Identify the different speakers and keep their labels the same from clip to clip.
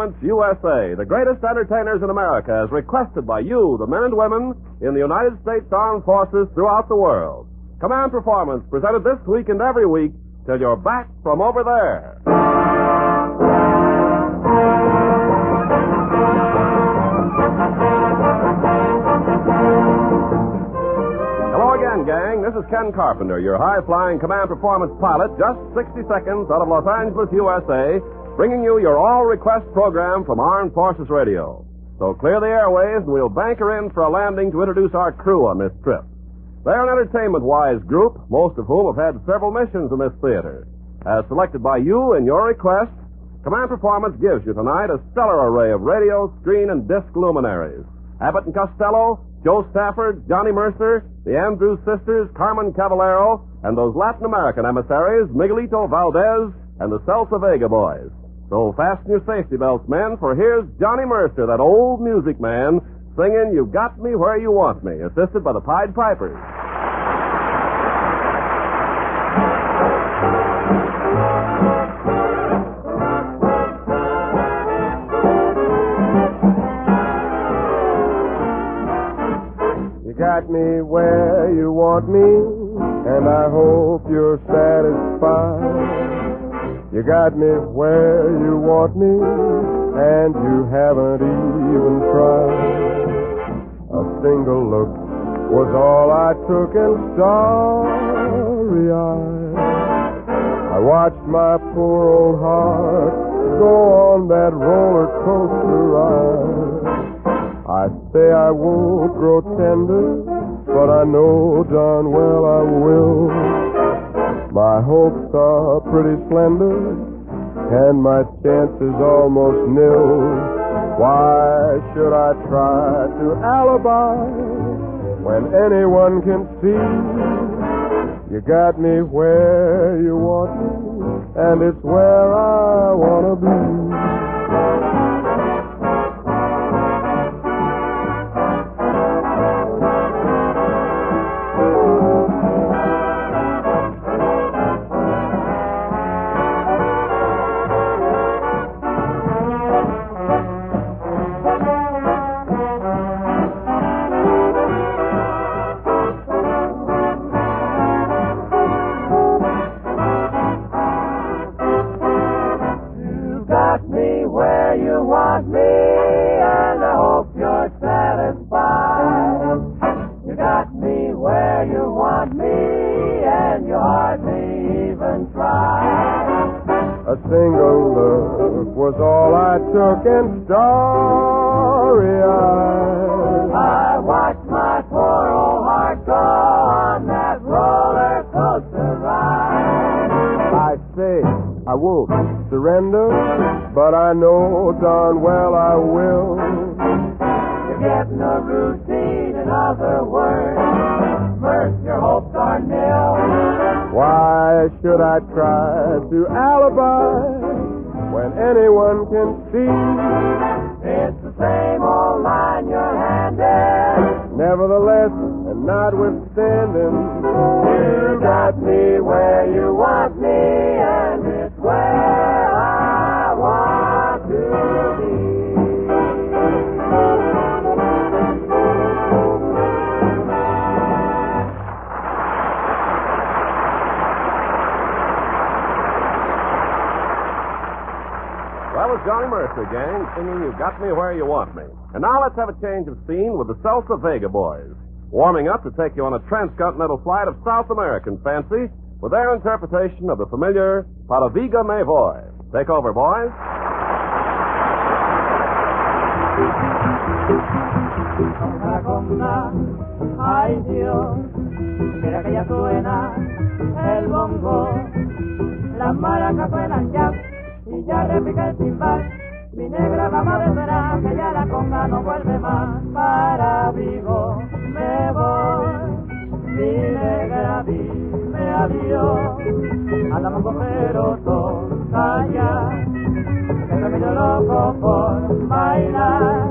Speaker 1: Performance USA, the greatest entertainers in America, as requested by you, the men and women in the United States Armed Forces throughout the world. Command Performance, presented this week and every week till you're back from over there. Hello again, gang. This is Ken Carpenter, your high-flying Command Performance pilot, just 60 seconds out of Los Angeles, USA, bringing you your all-request program from Armed Forces Radio. So clear the airways, and we'll banker in for a landing to introduce our crew on this trip. They're an entertainment-wise group, most of whom have had several missions in this theater. As selected by you in your request, Command Performance gives you tonight a stellar array of radio, screen, and disc luminaries. Abbott and Costello, Joe Stafford, Johnny Mercer, the Andrews sisters, Carmen Cavallaro, and those Latin American emissaries, Miguelito Valdez and the Salsa Vega boys. So fasten your safety belts, men, for here's Johnny Mercer, that old music man, singing You Got Me Where You Want Me, assisted by the Pied Pipers.
Speaker 2: You got me where you want me, and I hope you're satisfied. You got me where you want me, and you haven't even tried. A single look was all I took, and starry-eyed I watched my poor old heart go on that roller coaster ride. I say I won't grow tender, but I know darn well I will. My hopes are pretty slender, and my chances almost nil. Why should I try to alibi when anyone can see you got me where you want me, and it's where I want to be. A single look was all I took, and starry-eyed
Speaker 3: I watched my poor old heart go on that roller coaster ride.
Speaker 2: I say I won't surrender, but I know darn well I will.
Speaker 3: You're getting a routine, in other words, first your hopes are nil.
Speaker 2: Why should I try to alibi when anyone can see
Speaker 3: it's the same old line you're handed?
Speaker 2: Nevertheless, and notwithstanding,
Speaker 3: you got me where you want me, and it's where I want to be.
Speaker 1: That was Johnny Mercer, gang, singing You Got Me Where You Want Me. And now let's have a change of scene with the Salsa Vega boys, warming up to take you on a transcontinental flight of South American fancy with their interpretation of the familiar Para Viga Me Voy. Take over, boys.
Speaker 3: Ay Dios, mira que ya suena el bongo, las maracas suenan ya. Y ya repica el timbal, mi negra vamos a esperar que ya la conga no vuelve más. Para Vigo me voy, mi negra dime adiós. Andamos con perotos allá, que estoy medio loco por bailar.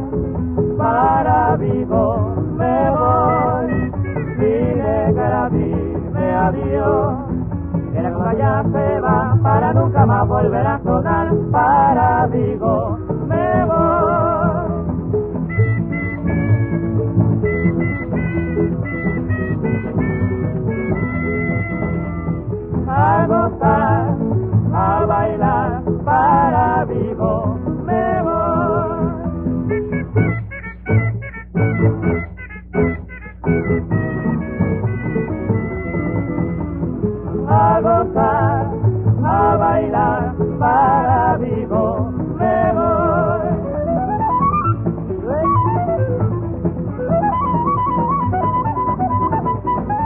Speaker 3: Para Vigo me voy, mi negra dime adiós. Que la cosa ya se va, para nunca más volver a sonar. Para Vigo me me voy a gozar, a bailar para Vigo, me voy a gozar, a bailar para Vigo, me voy.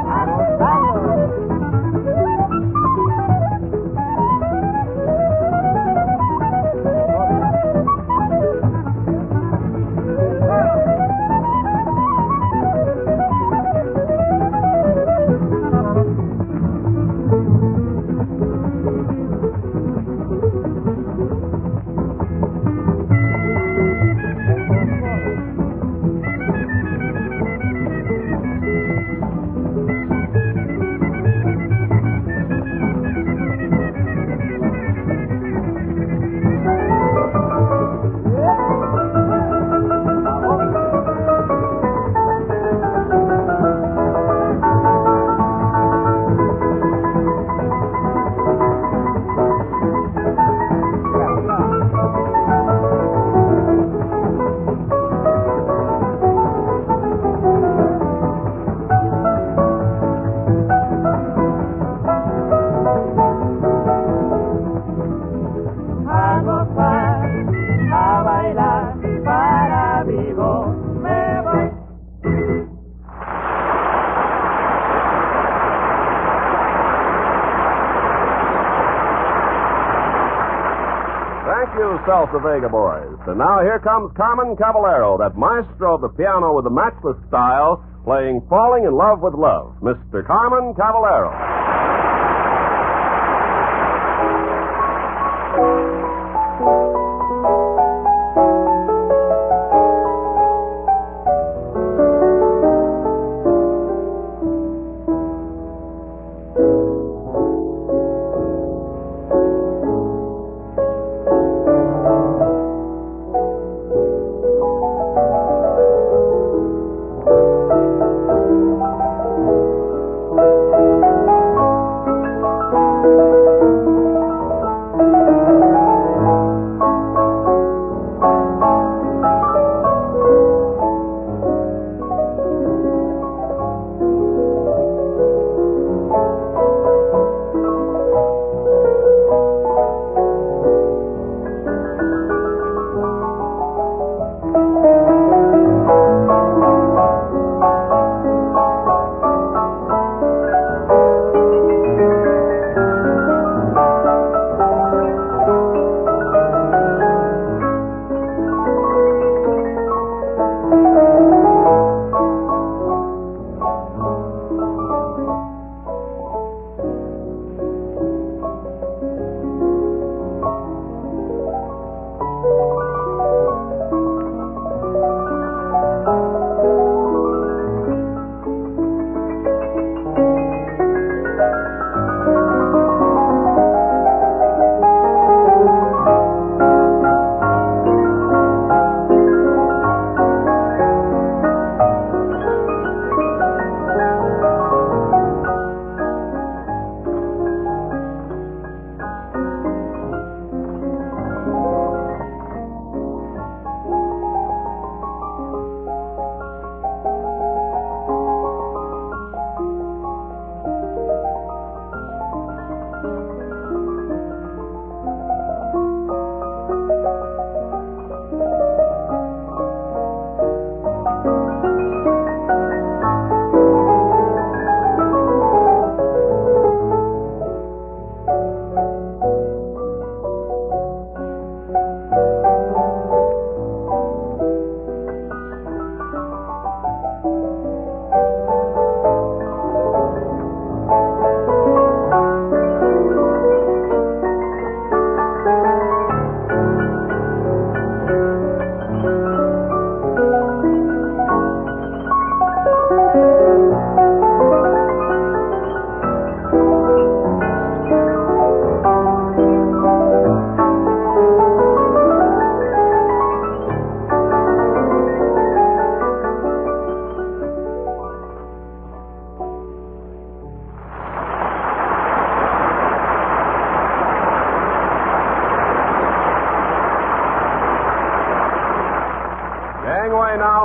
Speaker 3: A gozarlo. A gozar, a bailar para Vigo, me voy.
Speaker 1: Thank you, Salsa Vega boys. And now here comes Carmen Cavallaro, that maestro of the piano with the matchless style, playing Falling in Love with Love. Mr. Carmen Cavallaro.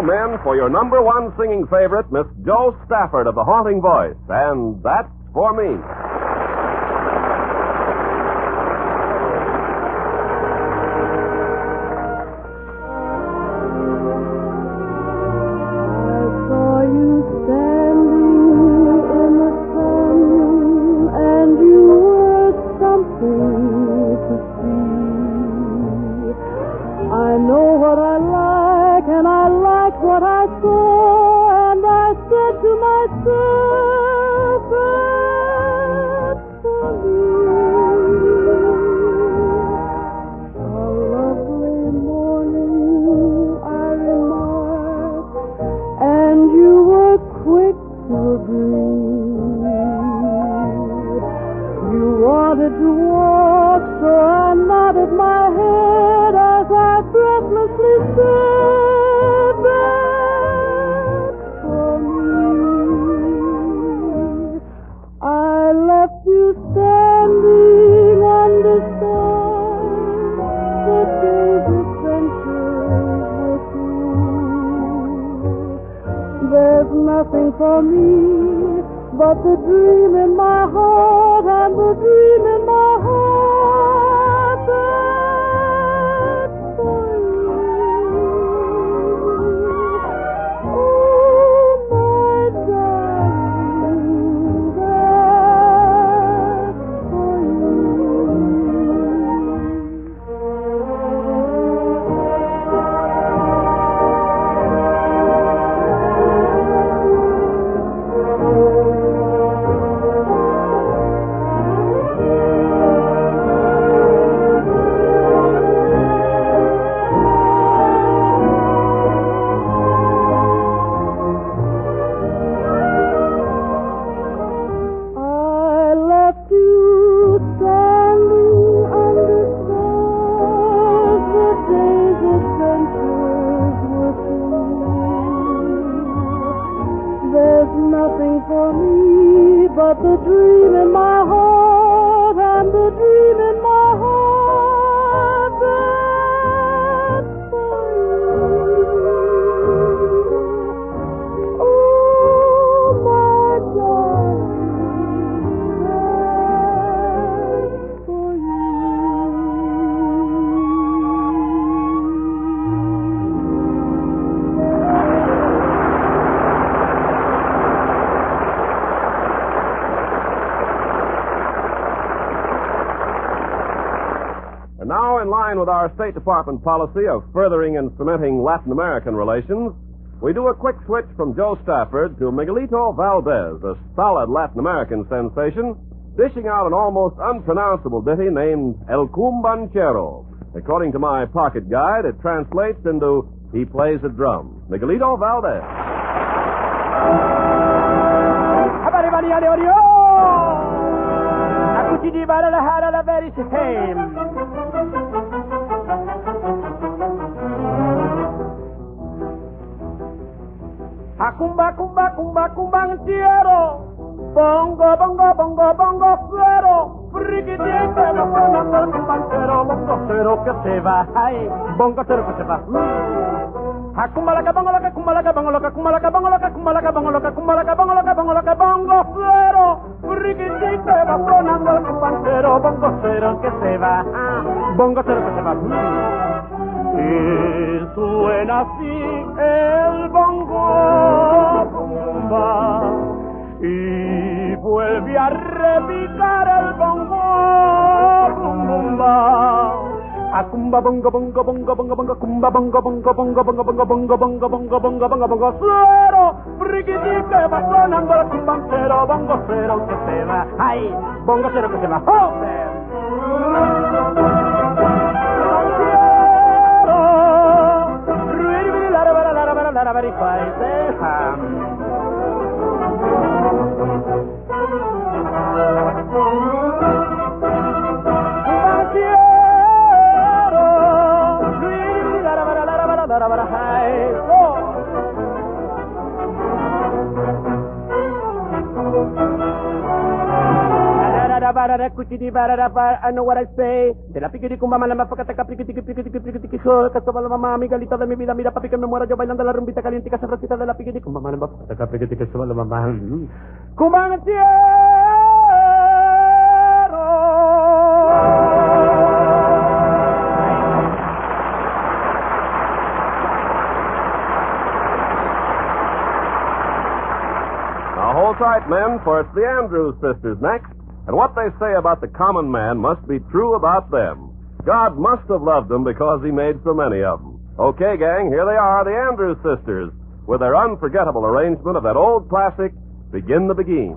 Speaker 1: now, men, for your number one singing favorite, Miss Jo Stafford of the Haunting Voice. And that's for me.
Speaker 3: What I saw, and I said to myself, that's for me. A lovely morning, I remarked, and you were quick to agree. You wanted to walk, so I nodded my head as I breathlessly said, standing on the side, the day's adventures with you. There's nothing for me but the dream in my heart, and the dream in my heart, that's for you. Oh, my darling, that's for nothing for me but the dream in my heart, and the dream in my heart, that's for you. Oh, my darling, that's for
Speaker 1: Now, in line with our State Department policy of furthering and cementing Latin American relations, we do a quick switch from Jo Stafford to Miguelito Valdez, a solid Latin American sensation, dishing out an almost unpronounceable ditty named El Cumbanchero. According to my pocket guide, it translates into He Plays a Drum. Miguelito Valdez.
Speaker 3: Cumba, cumba, cumba, cumbanchero. Bongo, bongo, bongo, bongo, cero. Friquitito, bongo, cumbanchero. Bongo, cero que se va. Ay, bongo, cero que se va. Cumba la que bongo, la que cumba la que bongo, la que cumba la que bongo, la que cumba la que bongo, la que cumba la que bongo, la que bongo, la que bongo, cero. Friquitito, bongo, cumbanchero. Bongo, cero que se va. Bongo, cero que se va. Y suena así el bongo, bomba, y vuelve a repicar el bongo, bomba. Acumba bongo bongo bongo bongo bongo cumba bongo bongo bongo bongo bongo bongo bongo bongo bongo bongo bongo cero, friquiti que va sonando el cumbancero, bongo cero que se va, ay, bongo cero que se va, joder.
Speaker 4: I know what I say. De la piquiti cumba malama pacataca piquiti casaba la mamá Miguelito de mi vida, mira papi que me muero yo bailando la rumbita caliente sabrosita de la piquiti cumba malama pacataca piquiti casaba la mamá. Cumbananciero.
Speaker 1: Now hold tight, men, for it's the Andrews sisters next. And what they say about the common man must be true about them. God must have loved them because he made so many of them. Okay, gang, here they are, the Andrews sisters, with their unforgettable arrangement of that old classic, Begin the Beguine.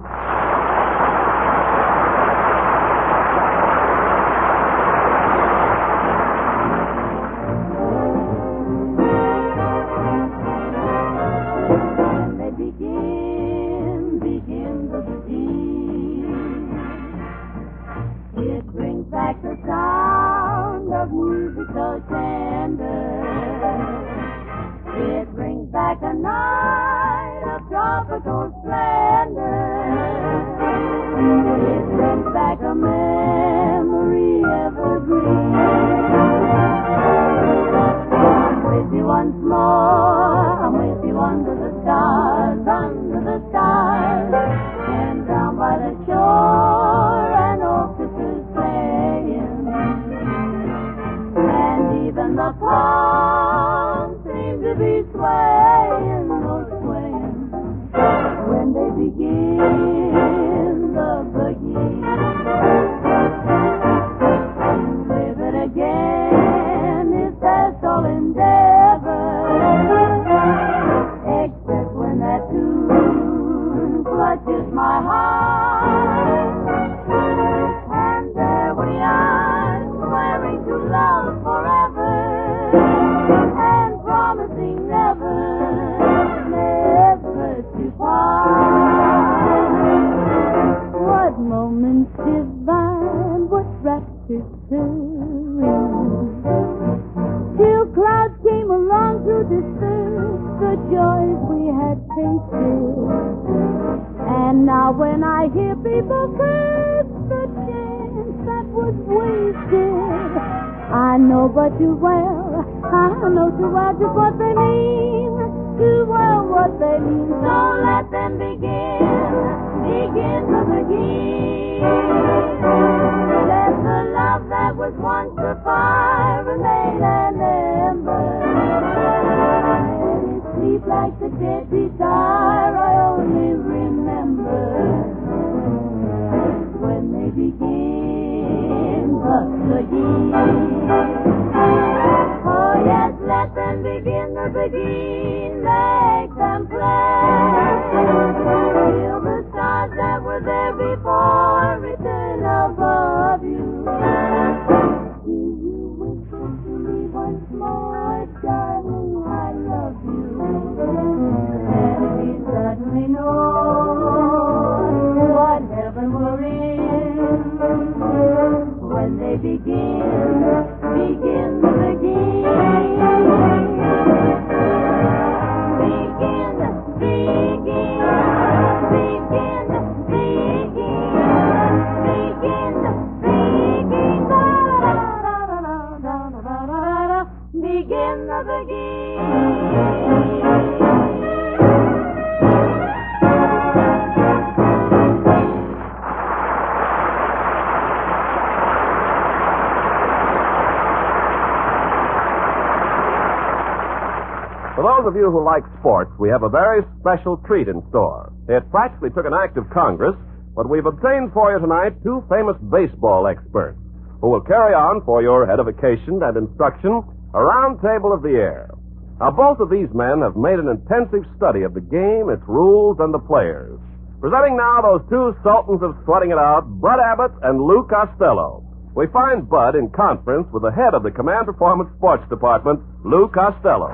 Speaker 1: For those of you who like sports, we have a very special treat in store. It practically took an act of Congress, but we've obtained for you tonight two famous baseball experts who will carry on for your edification and instruction a round table of the air. Now, both of these men have made an intensive study of the game, its rules, and the players. Presenting now those two sultans of sweating it out, Bud Abbott and Lou Costello. We find Bud in conference with the head of the Command Performance Sports Department, Lou Costello.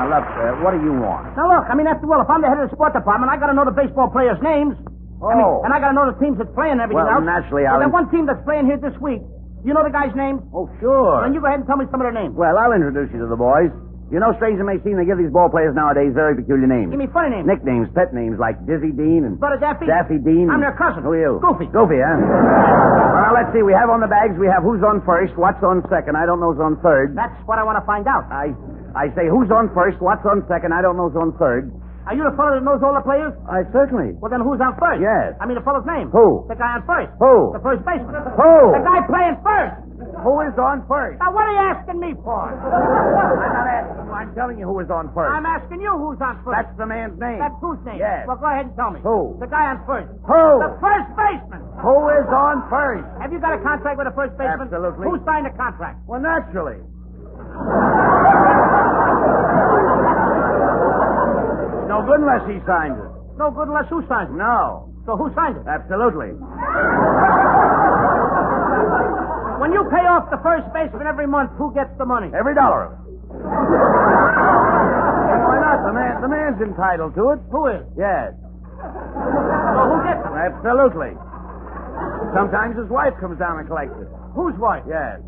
Speaker 5: Look, what do you want?
Speaker 4: Now, look, after all, if I'm the head of the sport department, I got to know the baseball players' names.
Speaker 5: Oh.
Speaker 4: And I got to know the teams that's playing and everything else.
Speaker 5: Well, naturally, I'll...
Speaker 4: That one team that's playing here this week, you know the guy's name?
Speaker 5: Oh, sure.
Speaker 4: Then you go ahead and tell me some of their names.
Speaker 5: Well, I'll introduce you to the boys. You know, strange it may seem, they give these ball players nowadays very peculiar names.
Speaker 3: Give me funny names.
Speaker 5: Nicknames, pet names like Dizzy Dean and
Speaker 3: Brother Daffy?
Speaker 5: Daffy Dean.
Speaker 3: I'm their cousin.
Speaker 5: Who are you?
Speaker 3: Goofy.
Speaker 5: Goofy, huh? Well, let's see. We have on the bags, we have who's on first, what's on second. I don't know who's on third.
Speaker 3: That's what I want to find out.
Speaker 5: I say who's on first, what's on second. I don't know who's on third.
Speaker 3: Are you the fellow that knows all the players?
Speaker 5: Certainly.
Speaker 3: Well, then who's on first?
Speaker 5: Yes.
Speaker 3: I mean, the fellow's name.
Speaker 5: Who?
Speaker 3: The guy on first.
Speaker 5: Who?
Speaker 3: The first baseman.
Speaker 5: Who?
Speaker 3: The guy playing first.
Speaker 5: Who is on first?
Speaker 3: Now, what are you asking me for?
Speaker 5: I'm not asking you. I'm telling you who is on first.
Speaker 3: I'm asking you who's on first.
Speaker 5: That's the man's name.
Speaker 3: That's whose name?
Speaker 5: Yes.
Speaker 3: Well, go ahead and tell me.
Speaker 5: Who?
Speaker 3: The guy on first.
Speaker 5: Who?
Speaker 3: The first baseman.
Speaker 5: Who is on first?
Speaker 3: Have you got a contract with the first baseman?
Speaker 5: Absolutely.
Speaker 3: Who signed the contract?
Speaker 5: Well, naturally. No good unless he signs it.
Speaker 3: No good unless who signs it?
Speaker 5: No.
Speaker 3: So who signed it?
Speaker 5: Absolutely.
Speaker 3: When you pay off the first baseman every month, who gets the money?
Speaker 5: Every dollar of it. Why not? The man's entitled to it.
Speaker 3: Who is?
Speaker 5: Yes.
Speaker 3: So who gets it?
Speaker 5: Absolutely. Sometimes his wife comes down and collects it.
Speaker 3: Whose wife?
Speaker 5: Yes.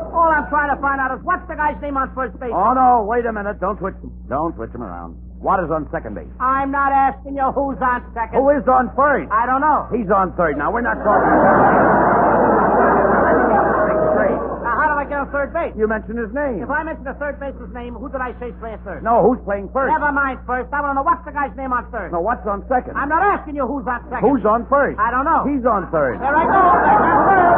Speaker 3: All I'm trying to find out is what's the guy's name on first base?
Speaker 5: Oh, no. Wait a minute. Don't twitch him. Don't twitch him around. What is on second base?
Speaker 3: I'm not asking you who's on second.
Speaker 5: Who is on first?
Speaker 3: I don't know.
Speaker 5: He's on third. Now, we're not talking.
Speaker 3: Now, how did I get on third base?
Speaker 5: You mentioned his name.
Speaker 3: If I mention the third baseman's name, who did I say playing third?
Speaker 5: No, who's playing first?
Speaker 3: Never mind first. I want to know what's the guy's name on third.
Speaker 5: No, what's on second?
Speaker 3: I'm not asking you who's on second.
Speaker 5: Who's on first?
Speaker 3: I don't know.
Speaker 5: He's on third.
Speaker 3: There I go. There's on third.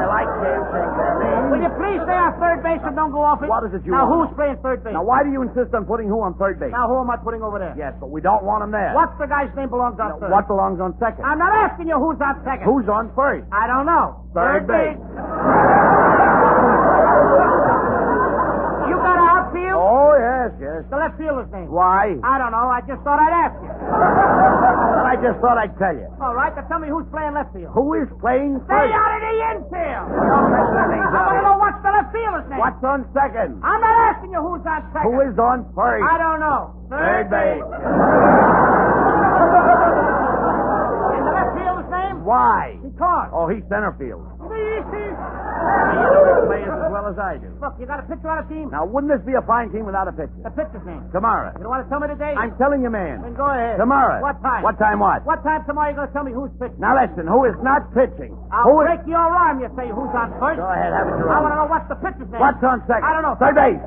Speaker 5: Well, I can't take that name.
Speaker 3: Will you please stay on third base and don't go off it?
Speaker 5: What is it you
Speaker 3: now,
Speaker 5: want?
Speaker 3: who's playing third base?
Speaker 5: Now, why do you insist on putting who on third base?
Speaker 3: Now, who am I putting over there?
Speaker 5: Yes, but we don't want him there.
Speaker 3: What's the guy's name belongs on third?
Speaker 5: What belongs on second?
Speaker 3: I'm not asking you who's on second.
Speaker 5: Who's on first?
Speaker 3: I don't know.
Speaker 5: Third base.
Speaker 3: You got an outfield?
Speaker 5: Oh, yes, yes.
Speaker 3: The left fielder's name.
Speaker 5: Why?
Speaker 3: I don't know. I just thought I'd ask you.
Speaker 5: Well, I just thought I'd tell you.
Speaker 3: All right, then tell me who's playing left field.
Speaker 5: Who is playing
Speaker 3: Stay
Speaker 5: first?
Speaker 3: out of the infield.
Speaker 5: Don't mention things
Speaker 3: I
Speaker 5: out
Speaker 3: want to
Speaker 5: here.
Speaker 3: know what's the left fielder's name.
Speaker 5: What's on second?
Speaker 3: I'm not asking you who's on second.
Speaker 5: Who is on first?
Speaker 3: I don't know.
Speaker 5: Third base.
Speaker 3: And the left fielder's name?
Speaker 5: Why?
Speaker 3: Because.
Speaker 5: Oh, he's center field.
Speaker 3: See?
Speaker 5: You know he plays as well as I do.
Speaker 3: Look, you got a pitcher on a team?
Speaker 5: Now, wouldn't this be a fine team without a pitcher?
Speaker 3: The pitcher's name.
Speaker 5: Tomorrow.
Speaker 3: You don't want to tell me today?
Speaker 5: I'm telling you, man.
Speaker 3: Then go ahead.
Speaker 5: Tomorrow.
Speaker 3: What time?
Speaker 5: What time what?
Speaker 3: What time tomorrow you going to tell me who's pitching?
Speaker 5: Now, listen, who is not pitching?
Speaker 3: I'll
Speaker 5: who
Speaker 3: break your arm, you say who's on first.
Speaker 5: Go ahead, have it your
Speaker 3: I
Speaker 5: own.
Speaker 3: want to know what's the pitcher's name.
Speaker 5: What's on second?
Speaker 3: I don't know.
Speaker 5: Third base.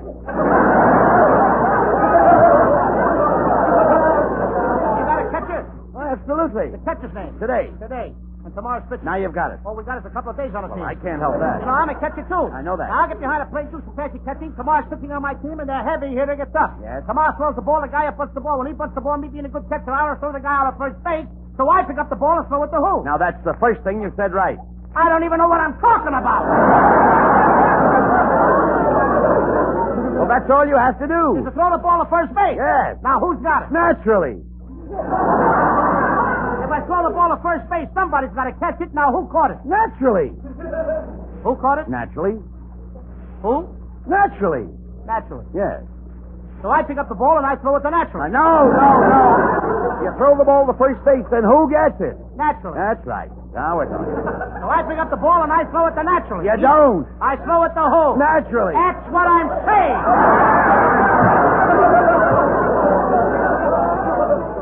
Speaker 3: You got a catcher?
Speaker 5: Oh, absolutely.
Speaker 3: The catcher's name.
Speaker 5: Today.
Speaker 3: And tomorrow's pitcher.
Speaker 5: Now you've got it.
Speaker 3: All we got is a couple of days on the team.
Speaker 5: Well, I can't help that.
Speaker 3: You know, I'm a catcher, too.
Speaker 5: I know that.
Speaker 3: Now, I'll get behind a plate, do some fancy catching. Tomorrow's pitching on my team, and they're heavy here to get tough.
Speaker 5: Yes.
Speaker 3: Tomorrow throws the ball, the guy up bunts the ball. When he bunts the ball, me being a good catcher, I'll throw the guy out of first base. So I pick up the ball and throw it to who?
Speaker 5: Now, that's the first thing you said right.
Speaker 3: I don't even know what I'm talking about.
Speaker 5: Well, that's all you have to do.
Speaker 3: Is to throw the ball to first base.
Speaker 5: Yes.
Speaker 3: Now, who's got it?
Speaker 5: Naturally.
Speaker 3: If I throw the ball to first base, somebody's got to catch it. Now, who caught it?
Speaker 5: Naturally.
Speaker 3: Who caught it?
Speaker 5: Naturally.
Speaker 3: Who?
Speaker 5: Naturally.
Speaker 3: Naturally.
Speaker 5: Yes.
Speaker 3: So I pick up the ball and I throw it to naturally.
Speaker 5: No. You throw the ball to first base, then who gets it?
Speaker 3: Naturally.
Speaker 5: That's right. Now we're talking.
Speaker 3: So I pick up the ball and I throw it to naturally.
Speaker 5: You don't.
Speaker 3: I throw it to who?
Speaker 5: Naturally.
Speaker 3: That's what I'm saying.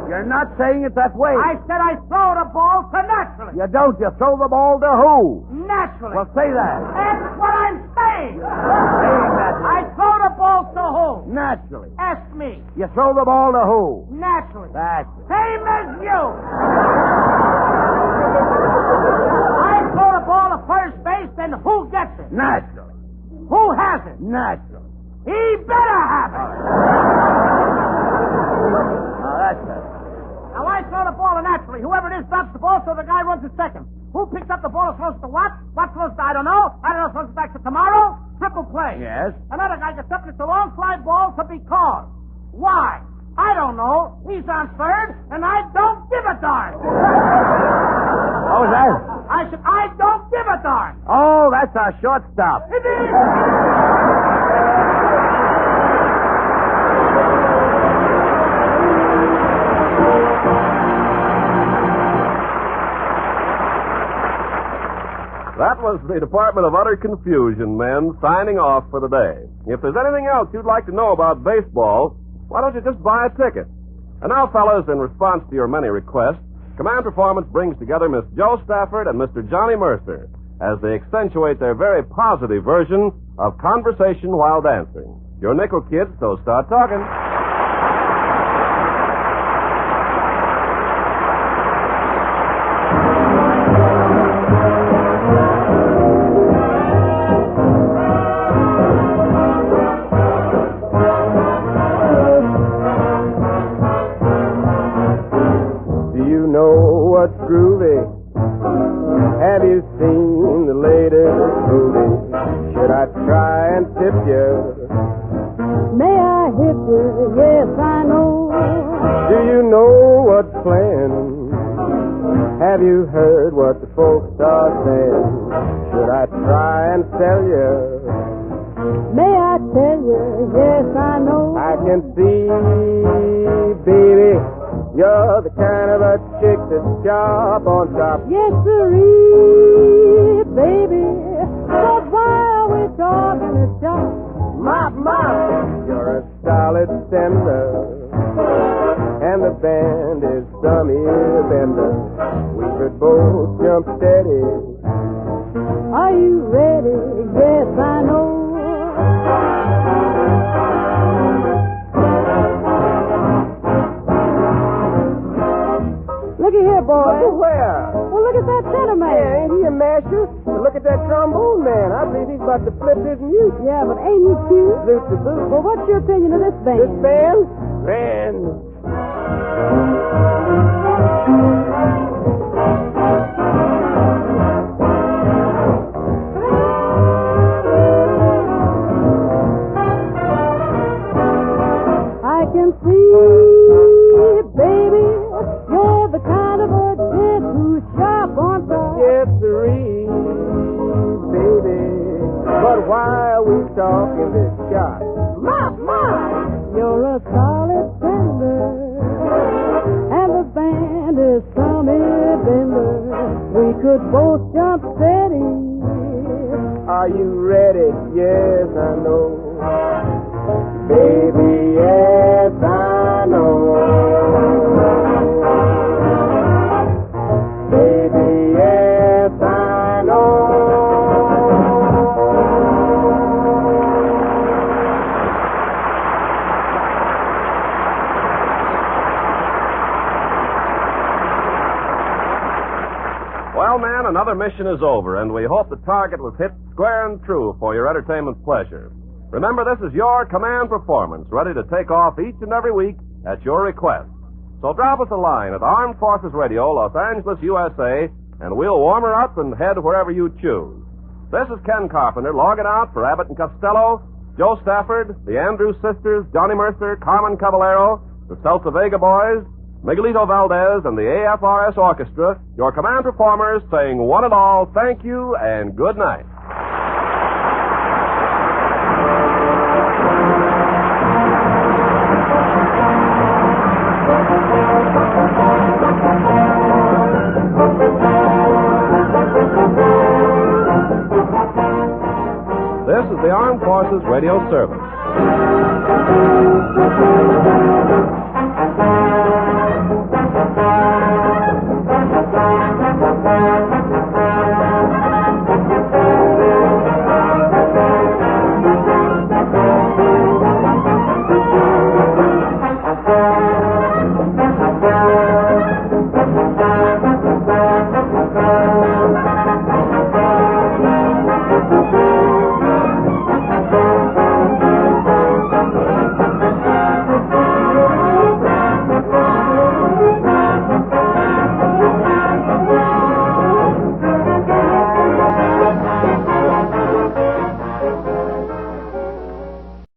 Speaker 5: You're not saying it that way.
Speaker 3: I said I throw the ball to naturally.
Speaker 5: You don't. You throw the ball to who?
Speaker 3: Naturally.
Speaker 5: Well, say that.
Speaker 3: That's what I'm saying.
Speaker 5: Saying that.
Speaker 3: I throw the ball to who?
Speaker 5: Naturally.
Speaker 3: Ask me.
Speaker 5: You throw the ball to who?
Speaker 3: Naturally.
Speaker 5: That's it.
Speaker 3: Same as you. I throw the ball to first base, then who gets it?
Speaker 5: Naturally.
Speaker 3: Who has it?
Speaker 5: Naturally.
Speaker 3: He better have it.
Speaker 5: Now, that's it.
Speaker 3: Now I throw the ball to naturally. Whoever it is drops the ball, so the guy runs to second. Who picks up the ball and throws it to what? What throws to I don't know. Throws it back to tomorrow. Triple play.
Speaker 5: Yes.
Speaker 3: Another guy gets up and it's a long fly ball to be called. Why? I don't know. He's on third, and I don't give a darn.
Speaker 5: What was that?
Speaker 3: I don't give a darn.
Speaker 5: Oh, that's our shortstop.
Speaker 3: It is.
Speaker 1: That was the Department of Utter Confusion men signing off for the day. If there's anything else you'd like to know about baseball, why don't you just buy a ticket? And now, fellas, in response to your many requests, Command Performance brings together Miss Jo Stafford and Mr. Johnny Mercer as they accentuate their very positive version of conversation while dancing. You're nickel kids, so start talking.
Speaker 2: What's groovy? Have you seen the latest movie? Should I try and tip you?
Speaker 3: May I hit you? Yes, I know.
Speaker 2: Do you know what's playing? Have you heard what the folks are saying? Should I try and sell you?
Speaker 3: May I tell you? Yes, I know.
Speaker 2: I can see, baby, you're the kind of a chick that's sharp on top.
Speaker 3: Yes, sirree, baby. But why are we talking to shop?
Speaker 2: Mop, mop. You're a solid sender, and the band is some ear bender. We could both jump steady.
Speaker 3: Are you ready? Yes, I know. Looky here, boy.
Speaker 2: Look where?
Speaker 3: Well, look at that tenor man.
Speaker 2: Yeah, ain't he a masher? And look at that trombone man. I believe he's about to flip his mute.
Speaker 3: Yeah, but ain't he cute?
Speaker 2: Loot the boot.
Speaker 3: Well, what's your opinion of this band?
Speaker 2: This band? Band.
Speaker 3: I can see, baby, you're the kind of a gent who's sharp on top.
Speaker 2: Yes, sirree, baby. But why are we talking this shop?
Speaker 3: Mop, mop! You're a solid tender, and the band is some bender. We could both jump steady.
Speaker 2: Are you ready? Yes, I know. Baby, yes, I know. Baby, yes, I know.
Speaker 1: Well, man, another mission is over, and we hope the target was hit square and true for your entertainment pleasure. Remember, this is your Command Performance, ready to take off each and every week at your request. So drop us a line at Armed Forces Radio, Los Angeles, USA, and we'll warm her up and head wherever you choose. This is Ken Carpenter logging out for Abbott and Costello, Jo Stafford, the Andrews Sisters, Johnny Mercer, Carmen Cavallaro, the Celta Vega Boys, Miguelito Valdez, and the AFRS Orchestra, your Command Performers, saying one and all thank you and good night. This is the Armed Forces Radio Service.